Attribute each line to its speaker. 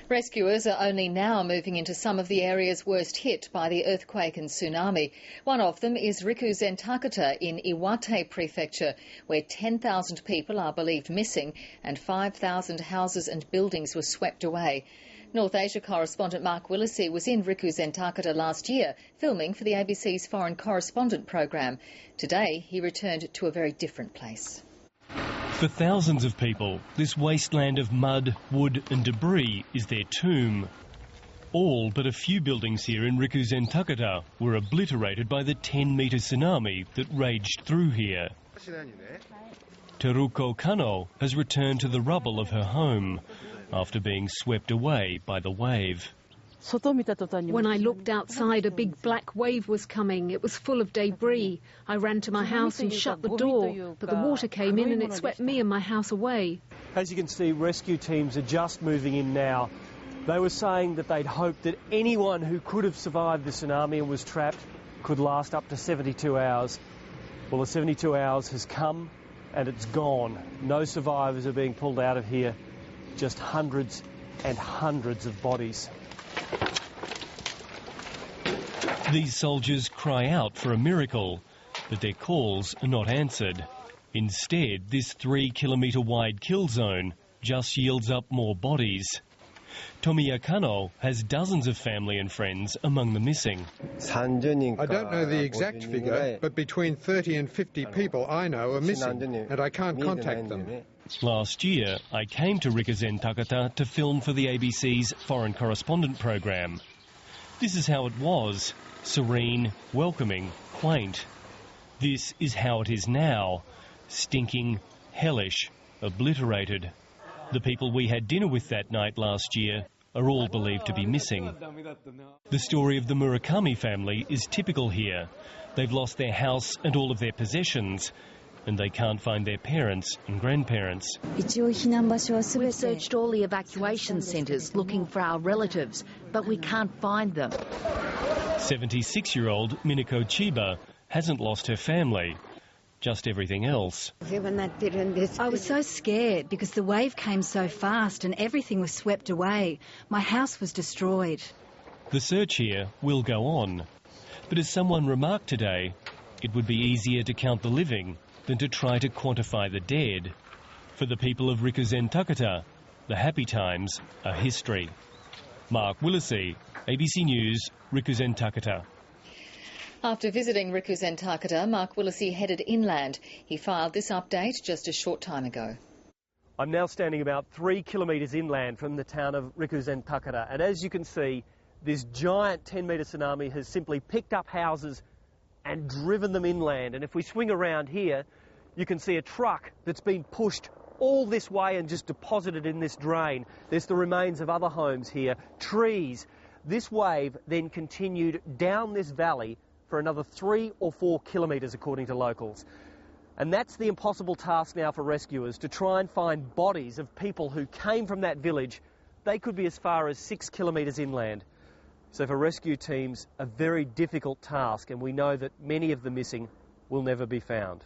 Speaker 1: Rescuers are only now moving into some of the areas worst hit by the earthquake and tsunami. One of them is Rikuzentakata in Iwate Prefecture, where 10,000 people are believed missing and 5,000 houses and buildings were swept away. North Asia correspondent Mark Willacy was in Rikuzentakata last year, filming for the ABC's Foreign Correspondent program. Today, he returned to a very different place.
Speaker 2: For thousands of people, this wasteland of mud, wood and debris is their tomb. All but a few buildings here in Rikuzentakata were obliterated by the 10-metre tsunami that raged through here. Teruko Kano has returned to the rubble of her home after being swept away by the wave.
Speaker 3: When I looked outside, a big black wave was coming. It was full of debris. I ran to my house and shut the door, but the water came in and it swept me and my house away.
Speaker 4: As you can see, rescue teams are just moving in now. They were saying that they'd hoped that anyone who could have survived the tsunami and was trapped could last up to 72 hours. Well, the 72 hours has come and it's gone. No survivors are being pulled out of here, just hundreds and hundreds of bodies.
Speaker 2: These soldiers cry out for a miracle, but their calls are not answered. Instead, this 3-kilometre wide kill zone just yields up more bodies. Tomiya Kano has dozens of family and friends among the missing.
Speaker 5: I don't know the exact figure, but between 30 and 50 people I know are missing, and I can't contact them.
Speaker 2: Last year, I came to Rikuzentakata to film for the ABC's Foreign Correspondent program. This is how it was: serene, welcoming, quaint. This is how it is now: stinking, hellish, obliterated. The people we had dinner with that night last year are all believed to be missing. The story of the Murakami family is typical here. They've lost their house and all of their possessions, and they can't find their parents and grandparents.
Speaker 6: We've searched all the evacuation centres looking for our relatives, but we can't find them.
Speaker 2: 76-year-old Minako Chiba hasn't lost her family, just everything else.
Speaker 7: I was so scared because the wave came so fast and everything was swept away. My house was destroyed.
Speaker 2: The search here will go on. But as someone remarked today, it would be easier to count the living than to try to quantify the dead. For the people of Rikuzentakata, the happy times are history. Mark Willacy, ABC News, Rikuzentakata.
Speaker 1: After visiting Rikuzentakata, Mark Willacy headed inland. He filed this update just a short time ago.
Speaker 4: I'm now standing about 3 kilometres inland from the town of Rikuzentakata, and as you can see, this giant 10-metre tsunami has simply picked up houses and driven them inland. And if we swing around here, you can see a truck that's been pushed all this way and just deposited in this drain. There's the remains of other homes here, trees. This wave then continued down this valley for another 3 or 4 kilometres, according to locals. And that's the impossible task now for rescuers, to try and find bodies of people who came from that village. They could be as far as 6 kilometres inland. So for rescue teams, a very difficult task, and we know that many of the missing will never be found.